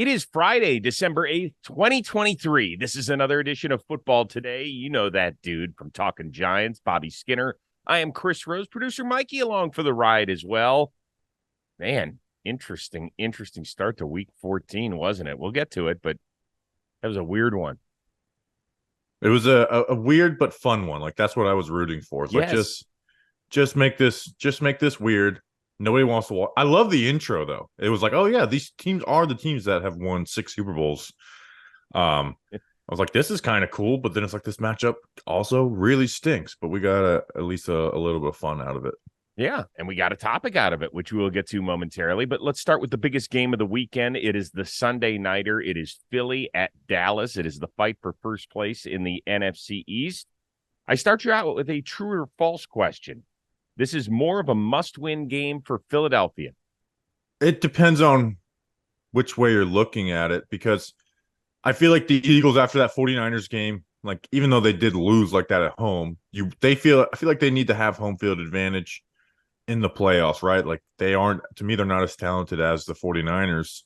It is Friday, December 8th, 2023. This is another edition of Football Today. You know that dude from Talking Giants, Bobby Skinner. I am Chris Rose, producer Mikey along for the ride as well. Man, interesting start to week 14, wasn't it? We'll get to it, but that was a weird one. It was a weird but fun one. Like that's what I was rooting for. It's like Yes. just make this weird. Nobody wants to watch. I love the intro though. It was like, oh yeah, these teams are the teams that have won 6 Super Bowls. I was like, this is kind of cool, but then it's like this matchup also really stinks. But we got at least a little bit of fun out of it. Yeah, and we got a topic out of it, which we will get to momentarily. But let's start with the biggest game of the weekend. It is the Sunday nighter. It is Philly at Dallas. It is the fight for first place in the NFC East. I start you out with a true or false question. This is more of a must-win game for Philadelphia. It depends on which way you're looking at it, because I feel like the Eagles after that 49ers game, like even though they did lose like that at home, I feel like they need to have home field advantage in the playoffs, right? Like they're not as talented as the 49ers.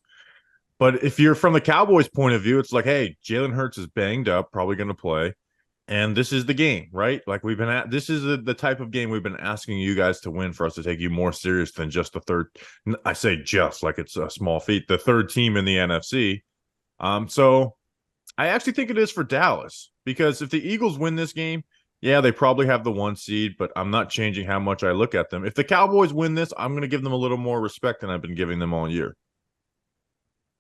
But if you're from the Cowboys point of view, it's like, hey, Jalen Hurts is banged up, probably going to play. And this is the game, right? Like this is the type of game we've been asking you guys to win for us to take you more serious than just the third. I say just like it's a small feat, the third team in the NFC. So I actually think it is for Dallas, because if the Eagles win this game, yeah, they probably have the 1 seed, but I'm not changing how much I look at them. If the Cowboys win this, I'm going to give them a little more respect than I've been giving them all year.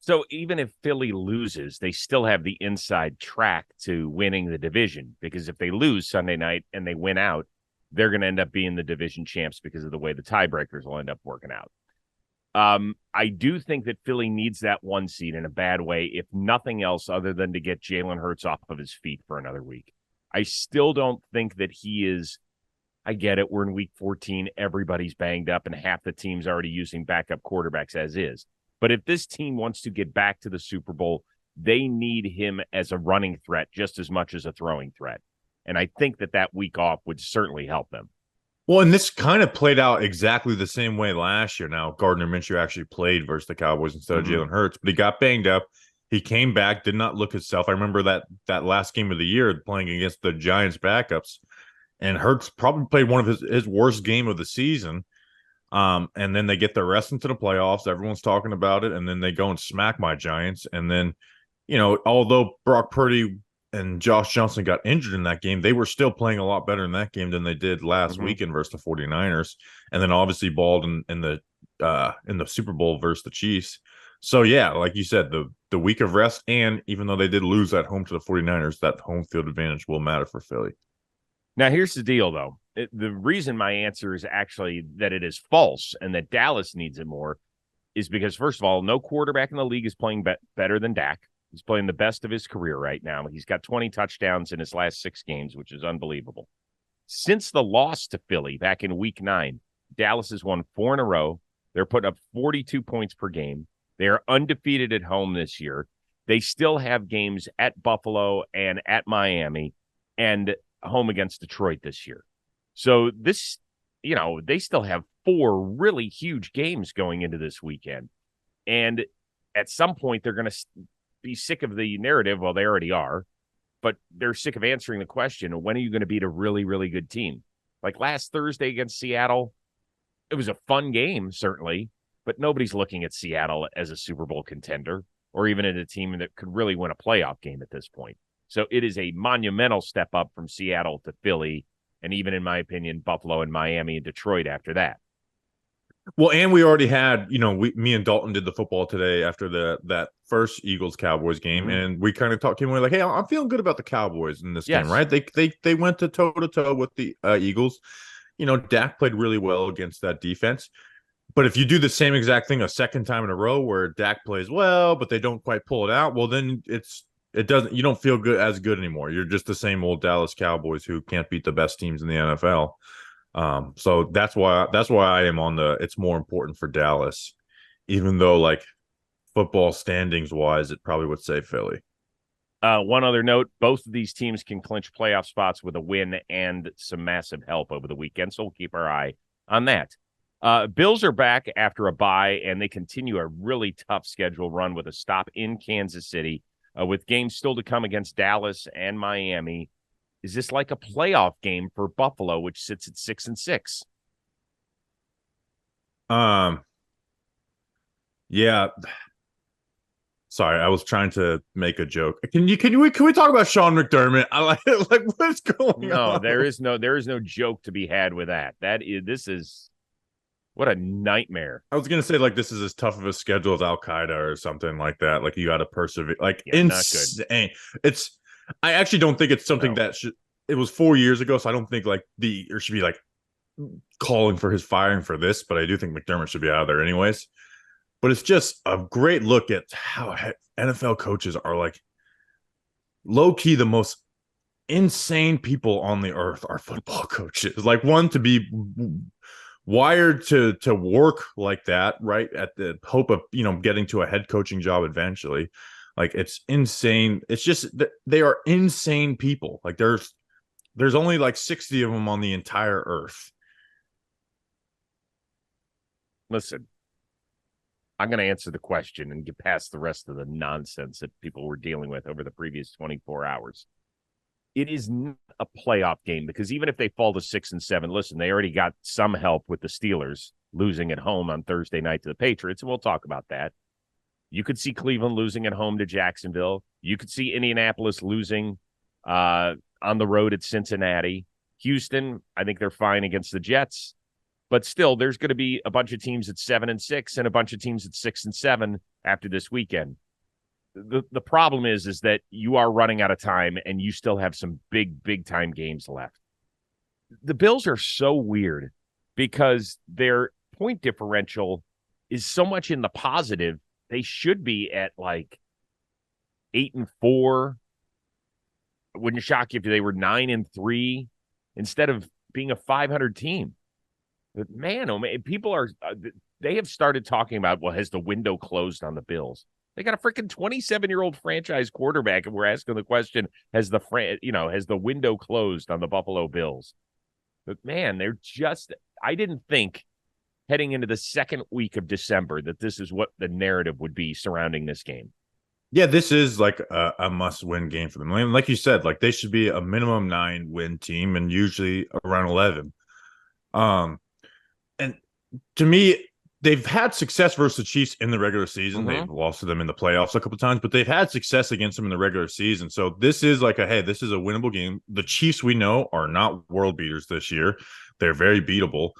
So even if Philly loses, they still have the inside track to winning the division, because if they lose Sunday night and they win out, they're going to end up being the division champs because of the way the tiebreakers will end up working out. I do think that Philly needs that 1 seed in a bad way, if nothing else other than to get Jalen Hurts off of his feet for another week. I still don't think that he is. I get it. We're in week 14. Everybody's banged up and half the team's already using backup quarterbacks as is. But if this team wants to get back to the Super Bowl, they need him as a running threat just as much as a throwing threat. And I think that week off would certainly help them. Well, and this kind of played out exactly the same way last year. Now, Gardner Minshew actually played versus the Cowboys instead of Jalen Hurts, but he got banged up. He came back, did not look himself. I remember that last game of the year playing against the Giants backups, and Hurts probably played one of his worst game of the season. And then they get their rest into the playoffs. Everyone's talking about it, and then they go and smack my Giants. And then, although Brock Purdy and Josh Johnson got injured in that game, they were still playing a lot better in that game than they did last weekend versus the 49ers. And then obviously balled in the Super Bowl versus the Chiefs. So yeah, like you said, the week of rest, and even though they did lose at home to the 49ers, that home field advantage will matter for Philly. Now, here's the deal, though. The reason my answer is actually that it is false and that Dallas needs it more is because, first of all, no quarterback in the league is playing better than Dak. He's playing the best of his career right now. He's got 20 touchdowns in his last 6 games, which is unbelievable. Since the loss to Philly back in week 9, Dallas has won 4 in a row. They're putting up 42 points per game. They are undefeated at home this year. They still have games at Buffalo and at Miami and home against Detroit this year. So this, they still have 4 really huge games going into this weekend. And at some point, they're going to be sick of the narrative. Well, they already are, but they're sick of answering the question, when are you going to beat a really, really good team? Like last Thursday against Seattle, it was a fun game, certainly, but nobody's looking at Seattle as a Super Bowl contender or even as a team that could really win a playoff game at this point. So it is a monumental step up from Seattle to Philly, and even in my opinion, Buffalo and Miami and Detroit after that. Well, and we already had, me and Dalton did the football today after that first Eagles Cowboys game, and we kind of talked to him. We're like, hey, I'm feeling good about the Cowboys in this game, right? They went to toe to toe with the Eagles. Dak played really well against that defense. But if you do the same exact thing a second time in a row where Dak plays well, but they don't quite pull it out, well, then you don't feel as good anymore. You're just the same old Dallas Cowboys who can't beat the best teams in the NFL. So that's why I am on it's more important for Dallas, even though like football standings wise, it probably would say Philly. One other note, both of these teams can clinch playoff spots with a win and some massive help over the weekend. So we'll keep our eye on that. Bills are back after a bye, and they continue a really tough schedule run with a stop in Kansas City, with games still to come against Dallas and Miami. Is this like a playoff game for Buffalo, which sits at 6-6? Yeah. Sorry, I was trying to make a joke. Can we talk about Sean McDermott? I like what's going No, on? there is no joke to be had with that. This is what a nightmare. I was gonna say like this is as tough of a schedule as Al Qaeda or something like that. Like you got to persevere. Like Yeah, insane. It's. I actually don't think it's something that should. It was 4 years ago, so I don't think like there should be like calling for his firing for this. But I do think McDermott should be out of there anyways. But it's just a great look at how NFL coaches are like low key the most insane people on the earth are football coaches. Like one to be wired to work like that, right? At the hope of, getting to a head coaching job eventually. Like it's insane. It's just they are insane people. Like there's only like 60 of them on the entire earth. Listen, I'm going to answer the question and get past the rest of the nonsense that people were dealing with over the previous 24 hours. It is not a playoff game because even if they fall to 6-7, listen, they already got some help with the Steelers losing at home on Thursday night to the Patriots, and we'll talk about that. You could see Cleveland losing at home to Jacksonville. You could see Indianapolis losing on the road at Cincinnati. Houston, I think they're fine against the Jets. But still, there's going to be a bunch of teams at 7-6 and a bunch of teams at 6-7 after this weekend. The problem is that you are running out of time and you still have some big time games left. The Bills are so weird because their point differential is so much in the positive. They should be at like 8-4. It wouldn't shock you if they were 9-3 instead of being a 500 team. But man, oh man, people are they have started talking about, well, has the window closed on the Bills? They got a freaking 27-year-old franchise quarterback, and we're asking the question, has the window closed on the Buffalo Bills? But man, I didn't think heading into the second week of December that this is what the narrative would be surrounding this game. Yeah, this is like a must-win game for them. Like you said, like they should be a minimum 9-win team and usually around 11. And to me, they've had success versus the Chiefs in the regular season. Mm-hmm. They've lost to them in the playoffs a couple of times, but they've had success against them in the regular season. So this is like this is a winnable game. The Chiefs, we know, are not world beaters this year. They're very beatable.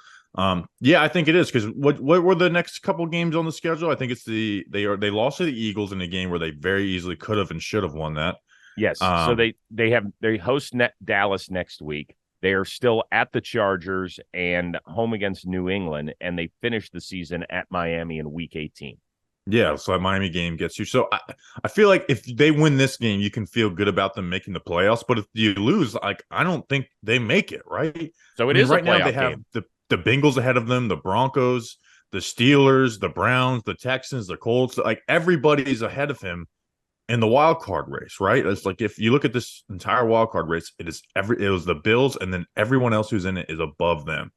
Yeah, I think it is because what were the next couple games on the schedule? I think it's they lost to the Eagles in a game where they very easily could have and should have won that. Yes. So they host Dallas next week. They are still at the Chargers and home against New England, and they finish the season at Miami in Week 18. Yeah, so that Miami game gets you. So I feel like if they win this game, you can feel good about them making the playoffs. But if you lose, like I don't think they make it, right? So it is right a playoff now. They have game. the Bengals ahead of them, the Broncos, the Steelers, the Browns, the Texans, the Colts. Like everybody's ahead of him in the wild card race, right? It's like if you look at this entire wild card race, it was the Bills, and then everyone else who's in it is above them.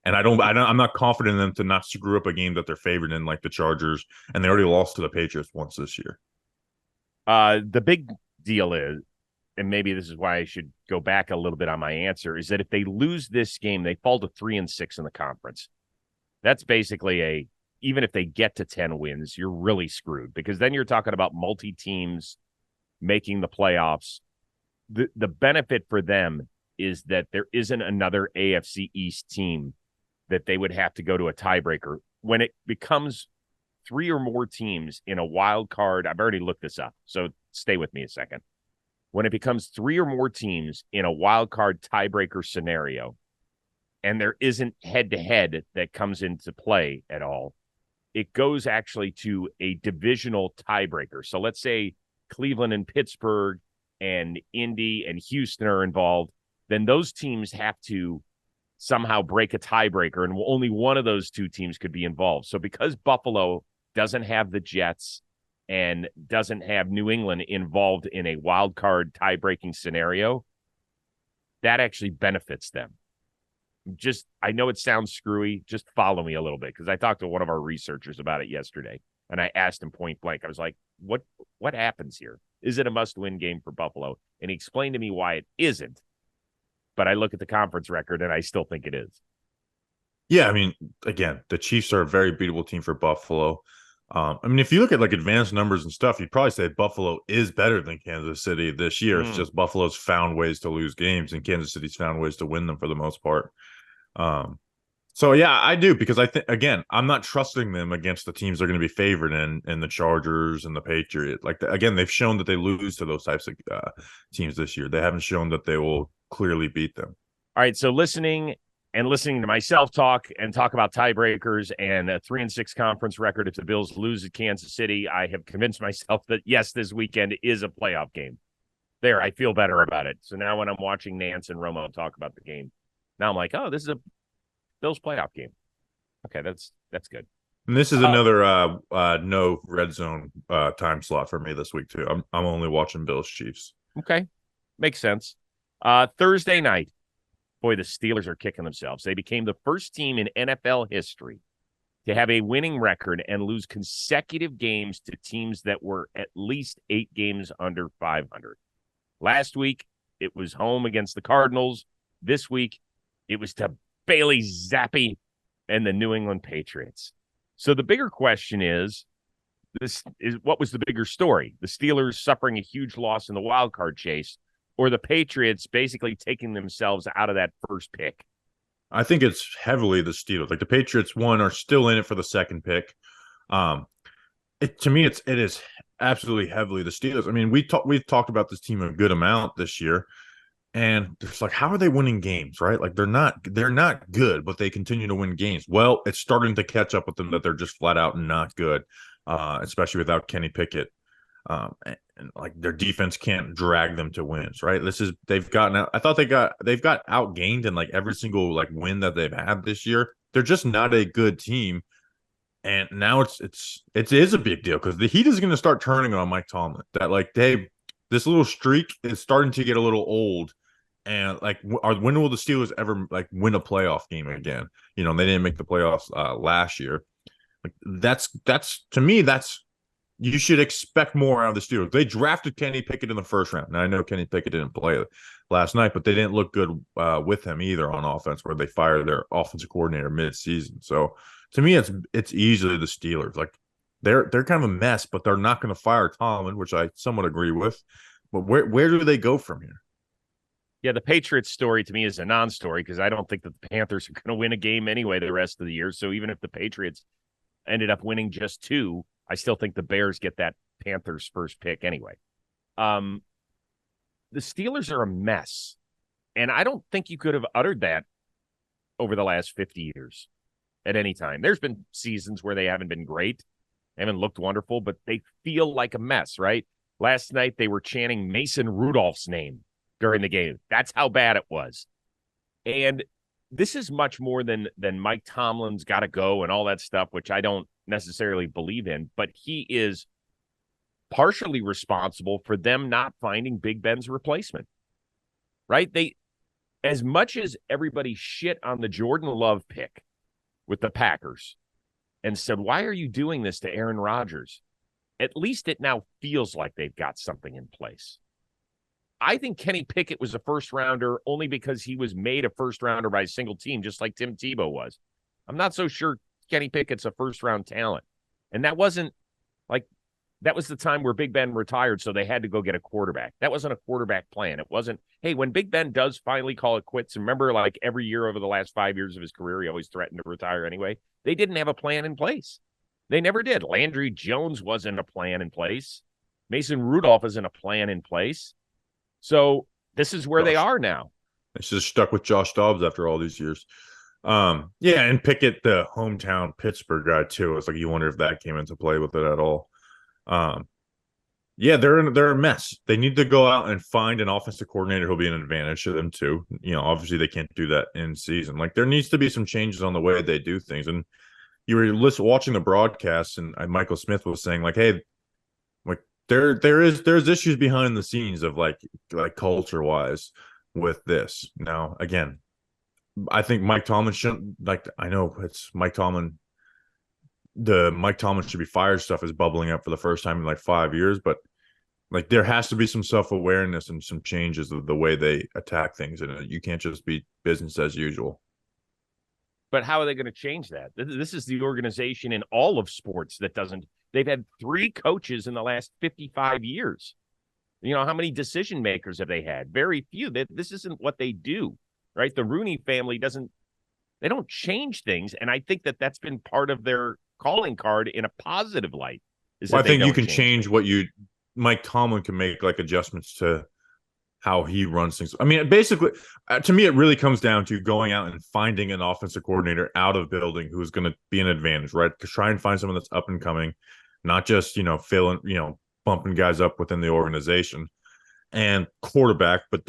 And I'm not confident in them to not screw up a game that they're favored in, like the Chargers, and they already lost to the Patriots once this year. The big deal is, and maybe this is why I should go back a little bit on my answer, is that if they lose this game, they fall to 3-6 in the conference. That's basically even if they get to 10 wins, you're really screwed because then you're talking about multi-teams making the playoffs. The benefit for them is that there isn't another AFC East team that they would have to go to a tiebreaker. When it becomes 3 or more teams in a wild card, I've already looked this up, so stay with me a second. When it becomes 3 or more teams in a wild card tiebreaker scenario, and there isn't head-to-head that comes into play at all, it goes actually to a divisional tiebreaker. So let's say Cleveland and Pittsburgh and Indy and Houston are involved, then those teams have to somehow break a tiebreaker, and only one of those two teams could be involved. So because Buffalo doesn't have the Jets and doesn't have New England involved in a wild card tie-breaking scenario, that actually benefits them. I know it sounds screwy. Just follow me a little bit because I talked to one of our researchers about it yesterday, and I asked him point blank. I was like, "What happens here? Is it a must-win game for Buffalo?" And he explained to me why it isn't. But I look at the conference record, and I still think it is. Yeah, I mean, again, the Chiefs are a very beatable team for Buffalo. I mean, if you look at like advanced numbers and stuff, you'd probably say Buffalo is better than Kansas City this year. It's just Buffalo's found ways to lose games, and Kansas City's found ways to win them for the most part. So yeah, I do because I think again, I'm not trusting them against the teams they're going to be favored in the Chargers and the Patriots. Like again, they've shown that they lose to those types of teams this year. They haven't shown that they will clearly beat them. All right, so listening to myself talk and talk about tiebreakers and a 3-6 conference record if the Bills lose at Kansas City, I have convinced myself that yes, this weekend is a playoff game. There, I feel better about it. So now when I'm watching Nance and Romo talk about the game, now I'm like, oh, this is a Bills playoff game. Okay, that's good. And this is another no red zone time slot for me this week too. I'm only watching Bills Chiefs. Okay, makes sense. Thursday night, boy, the Steelers are kicking themselves. They became the first team in NFL history to have a winning record and lose consecutive games to teams that were at least 8 games under 500. Last week, it was home against the Cardinals. This week, it was to Bailey Zappi and the New England Patriots. So the bigger question is what was the bigger story? The Steelers suffering a huge loss in the wild card chase, or the Patriots basically taking themselves out of that first pick? I think it's heavily the Steelers. Like the Patriots, are still in it for the second pick. To me, it is absolutely heavily the Steelers. I mean, we've talked about this team a good amount this year, and it's like, how are they winning games, right? Like they're not good, but they continue to win games. Well, it's starting to catch up with them that they're just flat out not good, especially without Kenny Pickett. And like their defense can't drag them to wins, right? They've gotten out. I thought they've got outgained in like every single like win that they've had this year. They're just not a good team. And now it is a big deal because the heat is going to start turning on Mike Tomlin. That like this little streak is starting to get a little old. And like, when will the Steelers ever like win a playoff game again? You know, they didn't make the playoffs last year. Like that's to me, you should expect more out of the Steelers. They drafted Kenny Pickett in the first round. Now I know Kenny Pickett didn't play last night, but they didn't look good with him either on offense, where they fired their offensive coordinator mid-season. So to me, it's easily the Steelers. Like they're kind of a mess, but they're not going to fire Tomlin, which I somewhat agree with. But where do they go from here? Yeah, the Patriots story to me is a non-story because I don't think that the Panthers are going to win a game anyway the rest of the year. So even if the Patriots ended up winning just 2, I still think the Bears get that Panthers first pick anyway. The Steelers are a mess, and I don't think you could have uttered that over the last 50 years at any time. There's been seasons where they haven't been great, haven't looked wonderful, but they feel like a mess, right? Last night they were chanting Mason Rudolph's name during the game. That's how bad it was. And this is much more than Mike Tomlin's got to go and all that stuff, which I don't necessarily believe in, but he is partially responsible for them not finding Big Ben's replacement, right? As much as everybody shit on the Jordan Love pick with the Packers and said, why are you doing this to Aaron Rodgers? At least it now feels like they've got something in place. I think Kenny Pickett was a first rounder only because he was made a first rounder by a single team, just like Tim Tebow was. I'm not so sure Kenny Pickett's a first round talent. And that was the time where Big Ben retired, so they had to go get a quarterback. That wasn't a quarterback plan. It wasn't, hey, when Big Ben does finally call it quits, remember like every year over the last 5 years of his career, he always threatened to retire anyway. They didn't have a plan in place. They never did. Landry Jones wasn't a plan in place. Mason Rudolph isn't a plan in place. So this is where they are now. It's just stuck with Josh Dobbs after all these years. Yeah, and Pickett, the hometown Pittsburgh guy too. It's like you wonder if that came into play with it at all. Yeah, they're a mess. They need to go out and find an offensive coordinator who'll be an advantage to them too. You know, obviously they can't do that in season. Like there needs to be some changes on the way they do things. And you were watching the broadcast, and Michael Smith was saying like, hey, like there's issues behind the scenes of like culture wise with this. Now again, I think Mike Tomlin shouldn't, like, I know it's Mike Tomlin. The Mike Tomlin should be fired stuff is bubbling up for the first time in like 5 years, but like there has to be some self-awareness and some changes of the way they attack things, and you can't just be business as usual. But how are they going to change that? This is the organization in all of sports that doesn't. They've had 3 coaches in the last 55 years. You know, how many decision makers have they had? Very few. This isn't what they do, right? The Rooney family they don't change things. And I think that that's been part of their calling card in a positive light. Well, I think you can change what Mike Tomlin can make like adjustments to how he runs things. I mean, basically, to me, it really comes down to going out and finding an offensive coordinator out of building who's going to be an advantage, right? To try and find someone that's up and coming, not just, filling, bumping guys up within the organization, and quarterback. But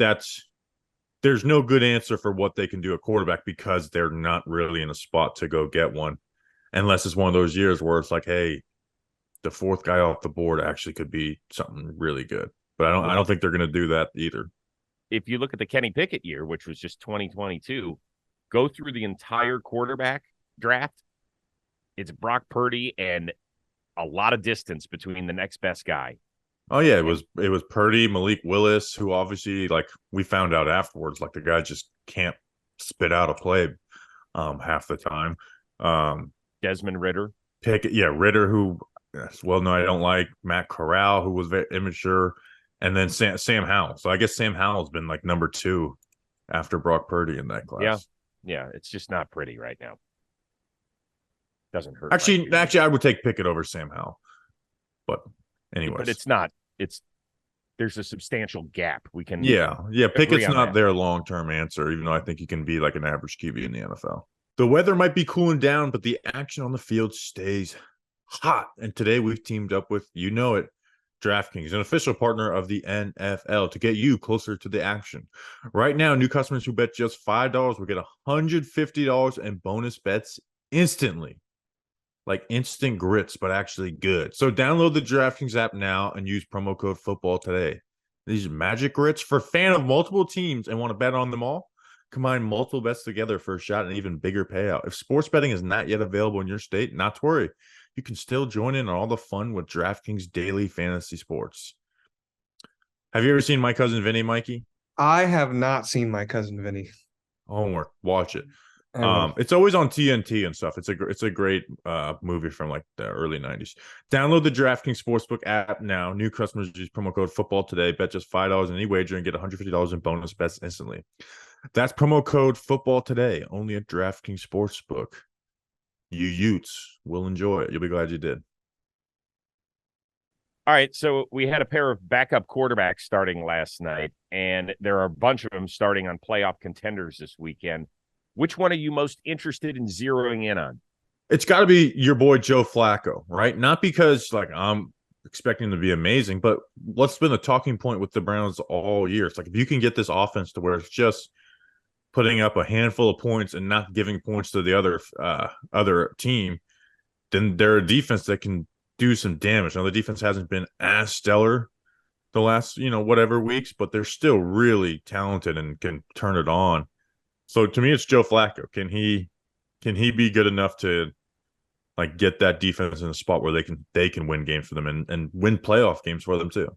there's no good answer for what they can do at quarterback because they're not really in a spot to go get one, unless it's one of those years where it's like, hey, the 4th guy off the board actually could be something really good. But I don't think they're going to do that either. If you look at the Kenny Pickett year, which was just 2022, go through the entire quarterback draft. It's Brock Purdy and a lot of distance between the next best guy. Oh yeah, it was Purdy, Malik Willis, who obviously, like, we found out afterwards, like the guy just can't spit out a play half the time. Desmond Ridder. Pickett, yeah, Ridder, who, well, no, I don't like. Matt Corral, who was very immature. And then Sam Howell. So I guess Sam Howell's been like number 2 after Brock Purdy in that class. Yeah, it's just not pretty right now. Doesn't hurt. Actually, I would take Pickett over Sam Howell. But anyways. But it's not. There's a substantial gap. We can Pickett's not their long-term answer, even though I think he can be like an average QB in the NFL. The weather might be cooling down, but the action on the field stays hot. And today we've teamed up with, DraftKings, an official partner of the NFL, to get you closer to the action. Right now, new customers who bet just $5 will get $150 in bonus bets instantly. Like instant grits, but actually good. So download the DraftKings app now and use promo code football today. These magic grits for fan of multiple teams and want to bet on them all? Combine multiple bets together for a shot at an even bigger payout. If sports betting is not yet available in your state, not to worry. You can still join in on all the fun with DraftKings Daily Fantasy Sports. Have you ever seen My Cousin Vinny, Mikey? I have not seen My Cousin Vinny. Homework. Watch it. It's always on TNT and stuff. It's a great movie from like the early 90s. Download the DraftKings Sportsbook app now. New customers use promo code football today. Bet just $5 on any wager and get $150 in bonus bets instantly. That's promo code football today, only at DraftKings Sportsbook. You Utes will enjoy it. You'll be glad you did. All right, so we had a pair of backup quarterbacks starting last night, and there are a bunch of them starting on playoff contenders this weekend. Which one are you most interested in zeroing in on? It's got to be your boy Joe Flacco, right? Not because like I'm expecting him to be amazing, but what's been the talking point with the Browns all year? It's like if you can get this offense to where it's just putting up a handful of points and not giving points to the other team, then they're a defense that can do some damage. Now, the defense hasn't been as stellar the last, whatever weeks, but they're still really talented and can turn it on. So to me, it's Joe Flacco. Can he be good enough to like get that defense in a spot where they can win games for them and win playoff games for them too?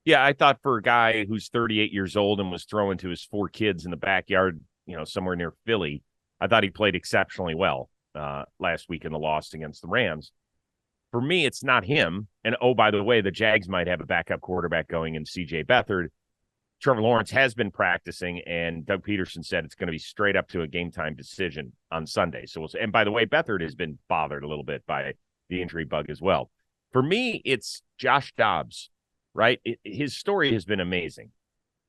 Yeah, I thought for a guy who's 38 years old and was throwing to his 4 kids in the backyard, somewhere near Philly, I thought he played exceptionally well last week in the loss against the Rams. For me, it's not him. And, oh, by the way, the Jags might have a backup quarterback going in C.J. Beathard. Trevor Lawrence has been practicing, and Doug Peterson said it's going to be straight up to a game-time decision on Sunday. So, and by the way, Beathard has been bothered a little bit by the injury bug as well. For me, it's Josh Dobbs. Right? His story has been amazing.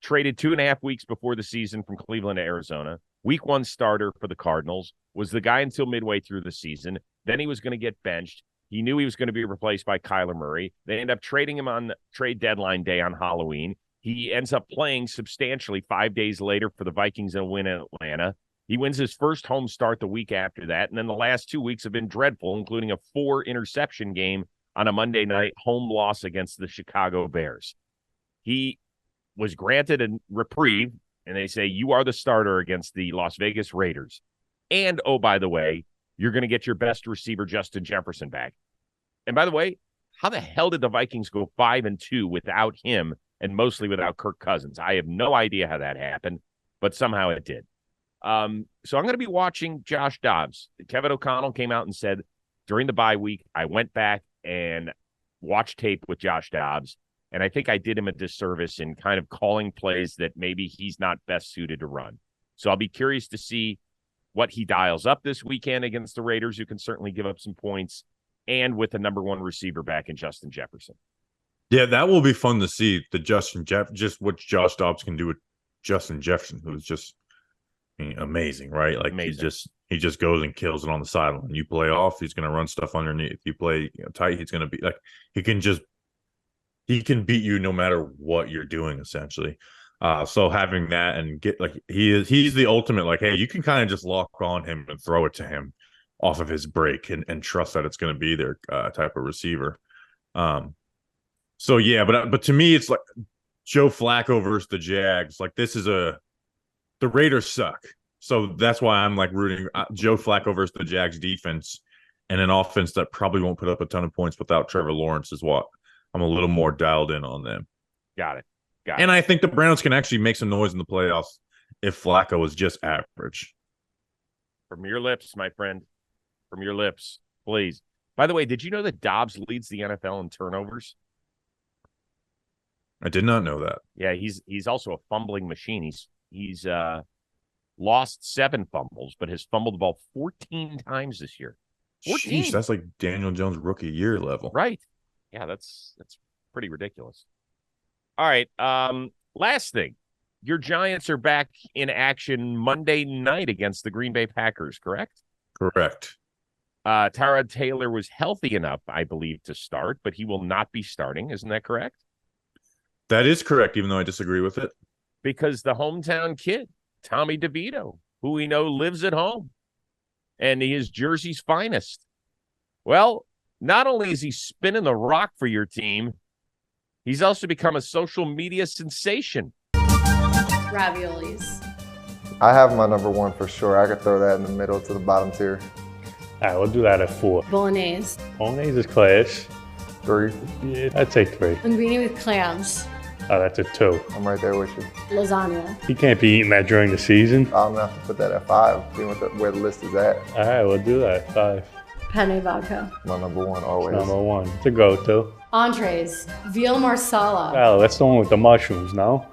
Traded 2.5 weeks before the season from Cleveland to Arizona. Week 1 starter for the Cardinals. Was the guy until midway through the season. Then he was going to get benched. He knew he was going to be replaced by Kyler Murray. They end up trading him on trade deadline day on Halloween. He ends up playing substantially 5 days later for the Vikings and win in Atlanta. He wins his first home start the week after that. And then the last 2 weeks have been dreadful, including a 4-interception game on a Monday night home loss against the Chicago Bears. He was granted a reprieve and they say you are the starter against the Las Vegas Raiders. And, oh, by the way, you're going to get your best receiver, Justin Jefferson, back. And by the way, how the hell did the Vikings go 5-2 without him and mostly without Kirk Cousins? I have no idea how that happened, but somehow it did. So I'm going to be watching Josh Dobbs. Kevin O'Connell came out and said during the bye week, I went back and watched tape with Josh Dobbs, and I think I did him a disservice in kind of calling plays that maybe he's not best suited to run. So I'll be curious to see what he dials up this weekend against the Raiders, who can certainly give up some points, and with the number one receiver back in Justin Jefferson. Yeah, that will be fun to see. Just what Josh Dobbs can do with Justin Jefferson, who's just amazing, right? Like Amazing. he just goes and kills it on the sideline. You play off, he's going to run stuff underneath. You play tight, he's going to be like he can beat you no matter what you're doing, essentially. So having that and get like he's the ultimate, like, hey, you can kind of just lock on him and throw it to him off of his break and trust that it's going to be their type of receiver. So yeah, but to me, it's like Joe Flacco versus the Jags. Like the Raiders suck, so that's why I'm like rooting Joe Flacco versus the Jags defense, and an offense that probably won't put up a ton of points without Trevor Lawrence is what I'm a little more dialed in on them. Got it. And I think the Browns can actually make some noise in the playoffs if Flacco is just average. From your lips, my friend. From your lips, please. By the way, did you know that Dobbs leads the NFL in turnovers? I did not know that. Yeah, he's also a fumbling machine. He's lost 7 fumbles, but has fumbled the ball 14 times this year. 14. Sheesh, that's like Daniel Jones rookie year level. Right. Yeah, that's pretty ridiculous. All right. Last thing. Your Giants are back in action Monday night against the Green Bay Packers, correct? Correct. Tyrod Taylor was healthy enough, I believe, to start, but he will not be starting. Isn't that correct? That is correct, even though I disagree with it. Because the hometown kid, Tommy DeVito, who we know lives at home, and he is Jersey's finest. Well, not only is he spinning the rock for your team, he's also become a social media sensation. Raviolis. I have my number one for sure. I could throw that in the middle to the bottom tier. All right, we'll do that at 4. Bolognese. Bolognese is class. 3. Yeah, I'd say 3. Linguine with clams. Oh, that's a 2. I'm right there with you. Lasagna. You can't be eating that during the season. I'm gonna have to put that at 5, being where the list is at. All right, we'll do that. 5. Penne vodka. My number one always. Number 1. It's a go-to. Entrees. Veal marsala. Oh, that's the one with the mushrooms, no?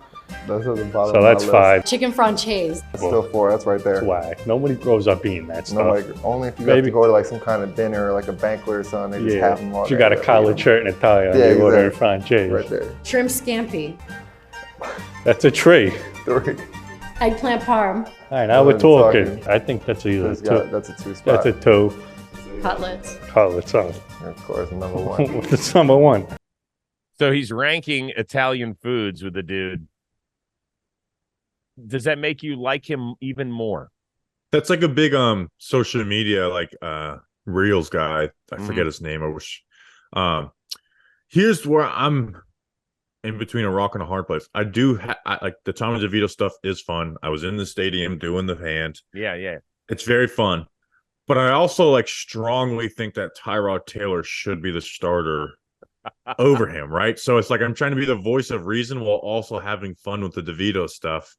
That's at the bottom So of my that's list. 5. Chicken franchise. That's still 4. That's right there. That's why. Nobody grows up eating that stuff. No, like only if you have Maybe. to go to like some kind of dinner or like a banquet or something. They just have them all You there. got a collared shirt and a tie on. Yeah, You order a exactly. franchise. Right there. Shrimp scampi. That's a tree. 3. Eggplant parm. All right, now we're What are we talking. talking? I think that's either a 2. That's a 2 spot. That's a 2. Cutlets. Oh, it's on. Of course, number 1. It's number 1. So he's ranking Italian foods with the dude. Does that make you like him even more? That's like a big social media like Reels guy. I forget his name. I wish. Here's where I'm in between a rock and a hard place. I do like the Tommy DeVito stuff is fun. I was in the stadium doing the hand. Yeah. It's very fun. But I also like strongly think that Tyrod Taylor should be the starter over him, right? So it's like I'm trying to be the voice of reason while also having fun with the DeVito stuff.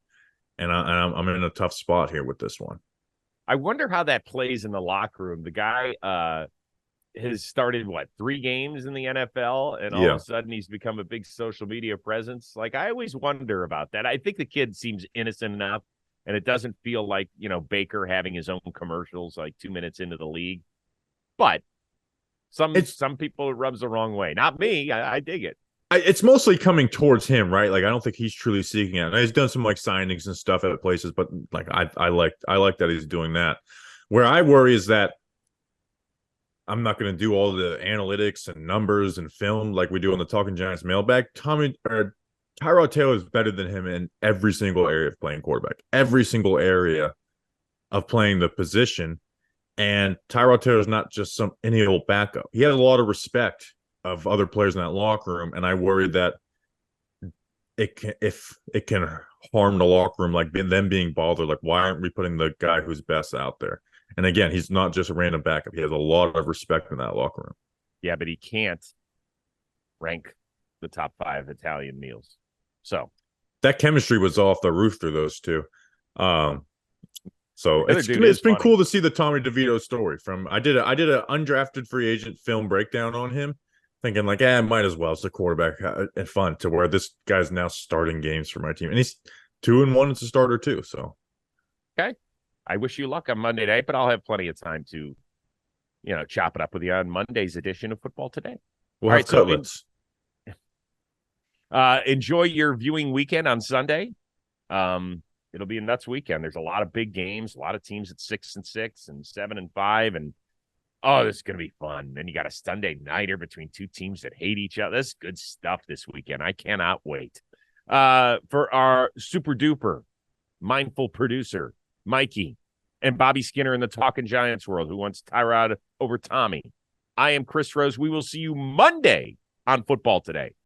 And I'm in a tough spot here with this one. I wonder how that plays in the locker room. The guy has started, 3 games in the NFL, and all of a sudden he's become a big social media presence. Like, I always wonder about that. I think the kid seems innocent enough, and it doesn't feel like, Baker having his own commercials like 2 minutes into the league. But some people it rubs the wrong way. Not me. I dig it. It's mostly coming towards him, right? Like I don't think he's truly seeking it. He's done some like signings and stuff at places, but like I like that he's doing that. Where I worry is that I'm not going to do all the analytics and numbers and film like we do on the Talking Giants mailbag. Tyrod Taylor is better than him in every single area of playing quarterback, every single area of playing the position. And Tyrod Taylor is not just any old backup. He has a lot of respect of other players in that locker room, and I worry that if it can harm the locker room, like them being bothered, like why aren't we putting the guy who's best out there? And again, he's not just a random backup. He has a lot of respect in that locker room. Yeah, but he can't rank the top 5 Italian meals. So that chemistry was off the roof through those two. So it's been cool to see the Tommy DeVito story. I did an undrafted free agent film breakdown on him, thinking like, might as well. It's a quarterback and fun, to where this guy's now starting games for my team, and he's 2-1 as a starter too. So, okay, I wish you luck on Monday night, but I'll have plenty of time to, chop it up with you on Monday's edition of Football Today. We'll have cutlets. Enjoy your viewing weekend on Sunday. It'll be a nuts weekend. There's a lot of big games, a lot of teams at 6-6 and 7-5, and this is going to be fun. Then you got a Sunday nighter between two teams that hate each other. This is good stuff this weekend. I cannot wait. For our super duper mindful producer, Mikey, and Bobby Skinner in the Talking Giants world, who wants Tyrod over Tommy, I am Chris Rose. We will see you Monday on Football Today.